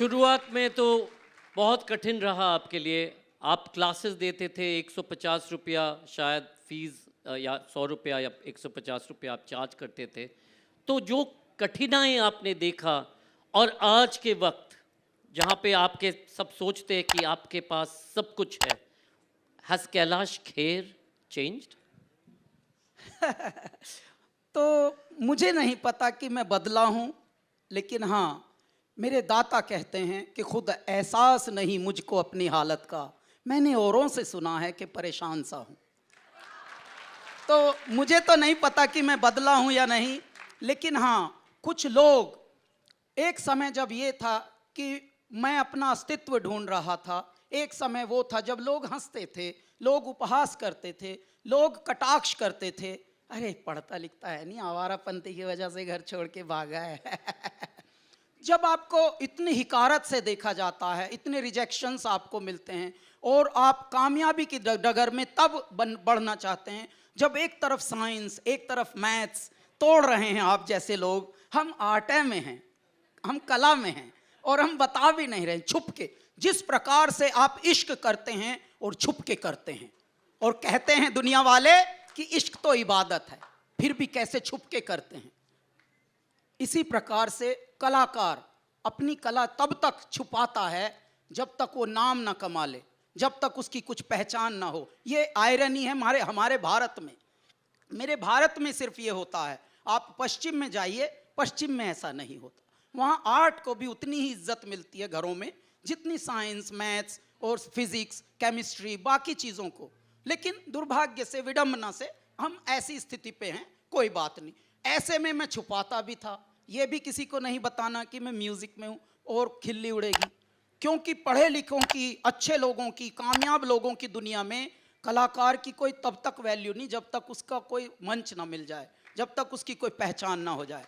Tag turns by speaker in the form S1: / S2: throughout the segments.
S1: शुरुआत में तो बहुत कठिन रहा आपके लिए। आप क्लासेस देते थे, 150 रुपया शायद फीस या 100 रुपया या 150 रुपया आप चार्ज करते थे। तो जो कठिनाई आपने देखा और आज के वक्त जहाँ पे आपके सब सोचते हैं कि आपके पास सब कुछ है, हैज़ कैलाश खेर चेंज्ड?
S2: तो मुझे नहीं पता कि मैं बदला हूँ, लेकिन हाँ, मेरे दाता कहते हैं कि खुद एहसास नहीं मुझको अपनी हालत का, मैंने औरों से सुना है कि परेशान सा हूँ। तो मुझे तो नहीं पता कि मैं बदला हूँ या नहीं, लेकिन हाँ, कुछ लोग, एक समय जब ये था कि मैं अपना अस्तित्व ढूंढ रहा था, एक समय वो था जब लोग हंसते थे, लोग उपहास करते थे, लोग कटाक्ष करते थे, अरे पढ़ता लिखता है नहीं, आवारापंथी की वजह से घर छोड़ के भागा है। जब आपको इतनी हिकारत से देखा जाता है, इतने रिजेक्शंस आपको मिलते हैं और आप कामयाबी की डगर में तब बढ़ना चाहते हैं जब एक तरफ साइंस, एक तरफ मैथ्स तोड़ रहे हैं आप जैसे लोग। हम आर्ट में हैं, हम कला में हैं और हम बता भी नहीं रहे, छुप के। जिस प्रकार से आप इश्क करते हैं और छुप के करते हैं और कहते हैं दुनिया वाले कि इश्क तो इबादत है, फिर भी कैसे छुप के करते हैं। इसी प्रकार से कलाकार अपनी कला तब तक छुपाता है जब तक वो नाम ना कमा ले, जब तक उसकी कुछ पहचान ना हो। ये आयरनी है हमारे भारत में। मेरे भारत में सिर्फ ये होता है, आप पश्चिम में जाइए, पश्चिम में ऐसा नहीं होता। वहाँ आर्ट को भी उतनी ही इज्जत मिलती है घरों में जितनी साइंस, मैथ्स और फिजिक्स, केमिस्ट्री, बाकी चीज़ों को। लेकिन दुर्भाग्य से, विडंबना से हम ऐसी स्थिति पे हैं। कोई बात नहीं, ऐसे में मैं छुपाता भी था, ये भी किसी को नहीं बताना कि मैं म्यूज़िक में हूँ और खिल्ली उड़ेगी। क्योंकि पढ़े लिखों की, अच्छे लोगों की, कामयाब लोगों की दुनिया में कलाकार की कोई तब तक वैल्यू नहीं जब तक उसका कोई मंच ना मिल जाए, जब तक उसकी कोई पहचान ना हो जाए।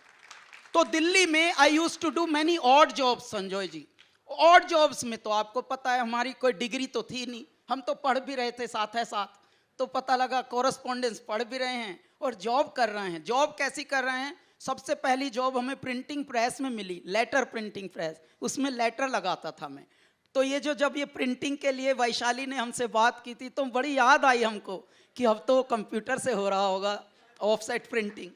S2: तो दिल्ली में I used to do many odd jobs. Sanjay ji, odd jobs में तो आपको पता है हमारी कोई डिग्री तो थी नहीं, हम तो पढ़ भी रहे थे साथ है साथ। तो पता लगा कोरस्पॉन्डेंस पढ़ भी रहे हैं और जॉब कर रहे हैं। जॉब कैसी कर रहे हैं? सबसे पहली जॉब हमें प्रिंटिंग प्रेस में मिली, लेटर प्रिंटिंग प्रेस, उसमें लेटर लगाता था मैं। तो ये जब ये प्रिंटिंग के लिए वैशाली ने हमसे बात की थी तो बड़ी याद आई हमको कि अब तो कंप्यूटर से हो रहा होगा ऑफसेट प्रिंटिंग।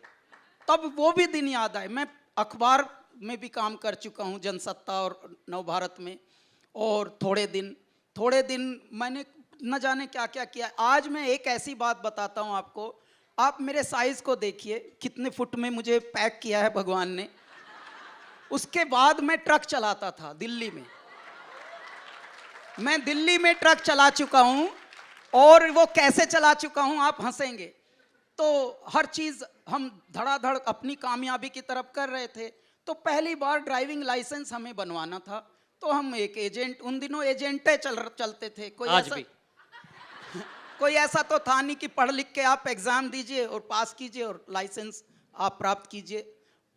S2: तब वो भी दिन याद आए। मैं अखबार में भी काम कर चुका हूँ, जनसत्ता और नवभारत में, और थोड़े दिन मैंने न जाने क्या क्या किया। आज मैं एक ऐसी बात बताता हूँ आपको, आप मेरे साइज को देखिए, कितने फुट में मुझे पैक किया है भगवान ने। उसके बाद मैं ट्रक चलाता था दिल्ली में। मैं दिल्ली में ट्रक चला चुका हूँ और वो कैसे चला चुका हूँ आप हंसेंगे। तो हर चीज़ हम धड़ाधड़ अपनी कामयाबी की तरफ कर रहे थे। तो पहली बार ड्राइविंग लाइसेंस हमें बनवाना था, तो हम एक एजेंट, उन दिनों एजेंटे चलते थे। कोई ऐसा तो था नहीं कि पढ़ लिख के आप एग्ज़ाम दीजिए और पास कीजिए और लाइसेंस आप प्राप्त कीजिए।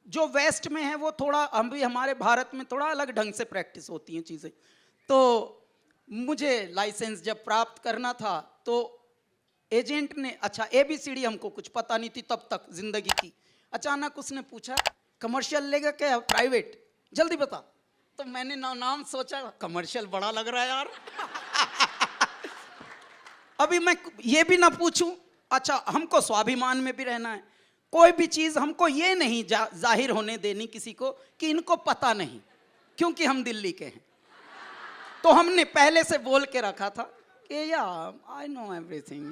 S2: जो वेस्ट में है वो थोड़ा, हम भी हमारे भारत में थोड़ा अलग ढंग से प्रैक्टिस होती हैं चीज़ें। तो मुझे लाइसेंस जब प्राप्त करना था तो एजेंट ने, अच्छा ABCD हमको कुछ पता नहीं थी तब तक ज़िंदगी की, अचानक उसने पूछा कमर्शियल लेगा क्या प्राइवेट, जल्दी बता। तो मैंने नाम सोचा, कमर्शियल बड़ा लग रहा है यार। अभी मैं ये भी ना पूछूं, अच्छा हमको स्वाभिमान में भी रहना है। कोई भी चीज़ हमको ये नहीं जाहिर होने देनी किसी को कि इनको पता नहीं, क्योंकि हम दिल्ली के हैं। तो हमने पहले से बोल के रखा था कि या I know everything,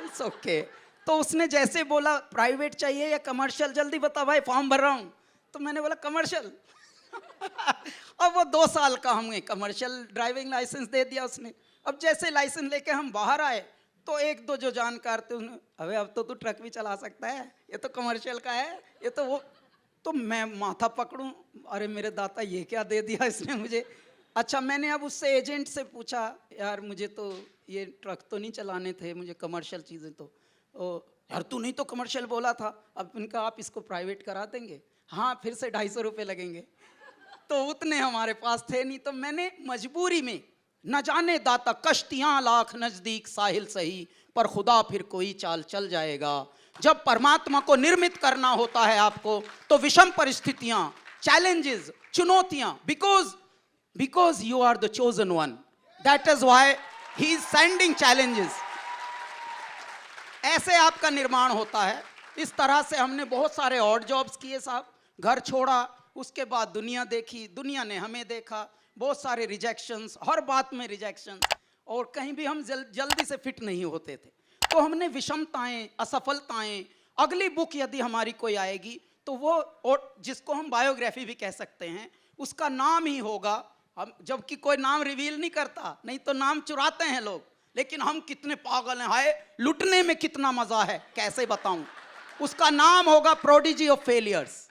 S2: it's okay. तो उसने जैसे बोला प्राइवेट चाहिए या कमर्शियल, जल्दी बता भाई फॉर्म भर रहा हूँ। तो मैंने बोला कमर्शियल। अब वो 2 साल का हमें कमर्शियल ड्राइविंग लाइसेंस दे दिया उसने। अब जैसे लाइसेंस लेके हम बाहर आए तो 1-2 जो जानकार थे उन्होंने, अबे अब तो तू ट्रक भी चला सकता है, ये तो कमर्शियल का है, ये तो वो। तो मैं माथा पकड़ूं, अरे मेरे दाता ये क्या दे दिया इसने मुझे। अच्छा, मैंने अब उससे एजेंट से पूछा, यार मुझे तो ये ट्रक तो नहीं चलाने थे, मुझे कमर्शियल चीज़ें तो। यार तू नहीं तो कमर्शियल बोला था। अब इनका आप इसको प्राइवेट करा देंगे? हाँ, फिर से 250 रुपये लगेंगे। तो उतने हमारे पास थे नहीं। तो मैंने मजबूरी में, न जाने दाता कश्तियाँ लाख नज़दीक साहिल सही, पर खुदा फिर कोई चाल चल जाएगा। जब परमात्मा को निर्मित करना होता है आपको, तो विषम परिस्थितियाँ, चैलेंजेस, चुनौतियाँ, because because you are the chosen one. That is why he is sending challenges. ऐसे आपका निर्माण होता है। इस तरह से हमने बहुत सारे ऑड जॉब्स किए साहब, घर छोड़ा, उसके बाद दुनिया देखी, दुनिया ने हमें देखा, बहुत सारे रिजेक्शंस, हर बात में रिजेक्शंस, और कहीं भी हम जल्दी से फिट नहीं होते थे। तो हमने विषमताएं, असफलताएं, अगली बुक यदि हमारी कोई आएगी तो वो, और जिसको हम बायोग्राफी भी कह सकते हैं, उसका नाम ही होगा, हम जबकि कोई नाम रिवील नहीं करता, नहीं तो नाम चुराते हैं लोग, लेकिन हम कितने पागल हैं, हाय लुटने में कितना मजा है, कैसे बताऊं। उसका नाम होगा प्रोडिजी ऑफ फेलियर्स।